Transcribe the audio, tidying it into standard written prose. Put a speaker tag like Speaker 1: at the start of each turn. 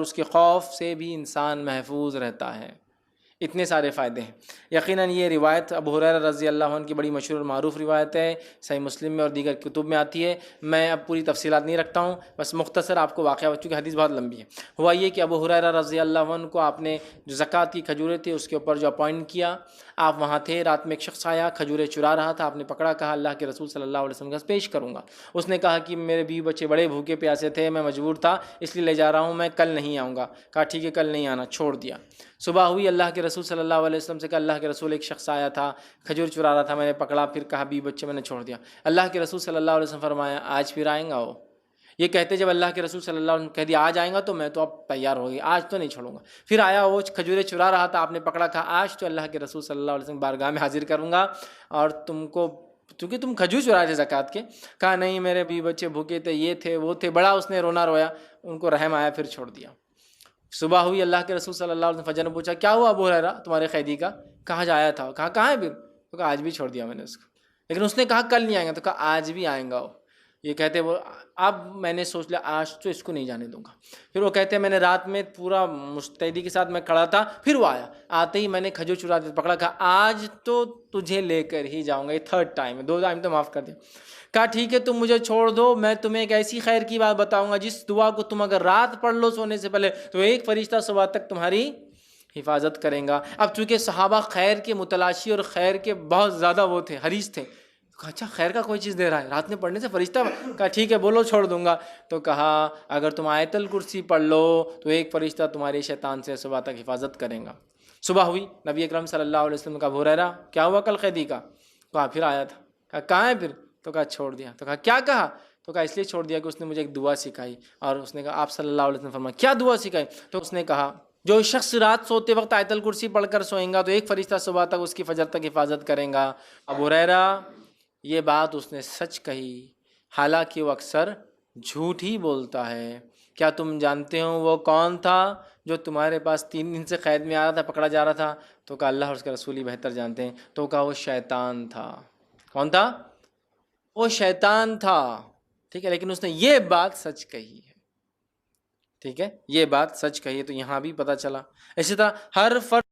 Speaker 1: اس کے خوف سے بھی انسان محفوظ رہتا ہے۔ اتنے سارے فائدے ہیں۔ یقیناً یہ روایت ابو ہریرہ رضی اللہ عنہ کی بڑی مشہور اور معروف روایت ہے، صحیح مسلم میں اور دیگر کتب میں آتی ہے۔ میں اب پوری تفصیلات نہیں رکھتا ہوں، بس مختصر آپ کو واقعہ، چونکہ حدیث بہت لمبی ہے۔ ہوا یہ کہ ابو ہریرہ رضی اللہ عنہ کو آپ نے جو زکوٰۃ کی کھجوریں تھے اس کے اوپر جو اپوائنٹ کیا، آپ وہاں تھے، رات میں ایک شخص آیا کھجوریں چرا رہا تھا، آپ نے پکڑا، کہا اللہ کے رسول صلی اللہ علیہ وسلم کے پاس پیش کروں گا۔ اس نے کہا کہ میرے بیوی بچے بڑے بھوکے پیاسے تھے، میں مجبور تھا اس لیے لے جا رہا ہوں، میں کل نہیں آؤں گا۔ کہا ٹھیک ہے کل نہیں آنا، چھوڑ دیا۔ صبح ہوئی، اللہ کے رسول صلی اللہ علیہ وسلم سے کہا اللہ کے رسول ایک شخص آیا تھا کھجور چرا رہا تھا، میں نے پکڑا، پھر کہا بیوی بچے میں نے چھوڑ دیا۔ اللہ کے رسول صلی اللہ علیہ وسلم فرمایا آج پھر آئیں گا وہ؟ یہ کہتے جب اللہ کے رسول صلی اللہ علیہ وسلم کہہ دیا آج آئیں گا تو میں تو اب تیار ہو گئی، آج تو نہیں چھوڑوں گا۔ پھر آیا وہ کھجوریں چرا رہا تھا، آپ نے پکڑا، کہا آج تو اللہ کے رسول صلی اللہ علیہ وسلم بارگاہ میں حاضر کروں گا اور تم کو، کیونکہ تم کھجور چرا رہے تھے زکوٰۃ کے۔ کہا نہیں میرے بیوی بچے بھوکے تھے، یہ تھے وہ تھے، بڑا اس نے رونا رویا، ان کو رحم آیا، پھر چھوڑ دیا۔ صبح ہوئی، اللہ کے رسول صلی اللہ علیہ وسلم فجر نے پوچھا کیا ہوا ابو ہریرہ تمہارے قیدی کا؟ کہاں جایا تھا؟ کہا کہاں ہے پھر؟ تو کہا آج بھی چھوڑ دیا میں نے اس کو، لیکن اس نے کہا کل نہیں آئیں گا، تو کہا آج بھی آئیں گا وہ۔ یہ کہتے وہ اب میں نے سوچ لیا آج تو اس کو نہیں جانے دوں گا۔ پھر وہ کہتے ہیں میں نے رات میں پورا مستعدی کے ساتھ میں کھڑا تھا، پھر وہ آیا، آتے ہی میں نے کھجور چرا پکڑا، کہا آج تو تجھے لے کر ہی جاؤں گا، یہ تھرڈ ٹائم ہے، 2 ٹائم تو معاف کر دیا۔ کہا ٹھیک ہے تم مجھے چھوڑ دو، میں تمہیں ایک ایسی خیر کی بات بتاؤں گا جس دعا کو تم اگر رات پڑھ لو سونے سے پہلے تو ایک فرشتہ صبح تک تمہاری حفاظت کریں گا۔ اب چونکہ صحابہ خیر کے متلاشی اور خیر کے بہت زیادہ وہ تھے، حریص تھے، کہا اچھا خیر کا کوئی چیز دے رہا ہے رات میں پڑھنے سے فرشتہ؟ کہا ٹھیک ہے بولو چھوڑ دوں گا۔ تو کہا اگر تم آیت الکرسی پڑھ لو تو ایک فرشتہ تمہارے شیطان سے صبح تک حفاظت کریں گا۔ صبح ہوئی، نبی اکرم صلی اللہ علیہ وسلم کا ابو ہریرہ کیا ہوا کل قیدی کا؟ کہا پھر آیا تھا۔ کہا کہاں ہے پھر؟ تو کہا چھوڑ دیا۔ تو کہا کیا کہا؟ تو کہا اس لیے چھوڑ دیا کہ اس نے مجھے ایک دعا سکھائی، اور اس نے کہا آپ صلی اللہ علیہ وسلم فرمایا کیا دعا سکھائی؟ تو اس نے کہا جو شخص رات سوتے وقت آیت الکرسی پڑھ کر سوئیں گا تو ایک فرشتہ صبح تک اس کی فجر تک حفاظت کریں گا۔ ابو ہریرہ یہ بات اس نے سچ کہی، حالانکہ وہ اکثر جھوٹ ہی بولتا ہے۔ کیا تم جانتے ہو وہ کون تھا جو تمہارے پاس 3 دن سے قید میں آ رہا تھا، پکڑا جا رہا تھا؟ تو کہا اللہ اور اس کے رسول ہی بہتر جانتے ہیں۔ تو کہا وہ شیطان تھا۔ کون تھا؟ وہ شیطان تھا، ٹھیک ہے، لیکن اس نے یہ بات سچ کہی ہے، ٹھیک ہے، یہ بات سچ کہی ہے۔ تو یہاں بھی پتہ چلا، اسی طرح ہر فرد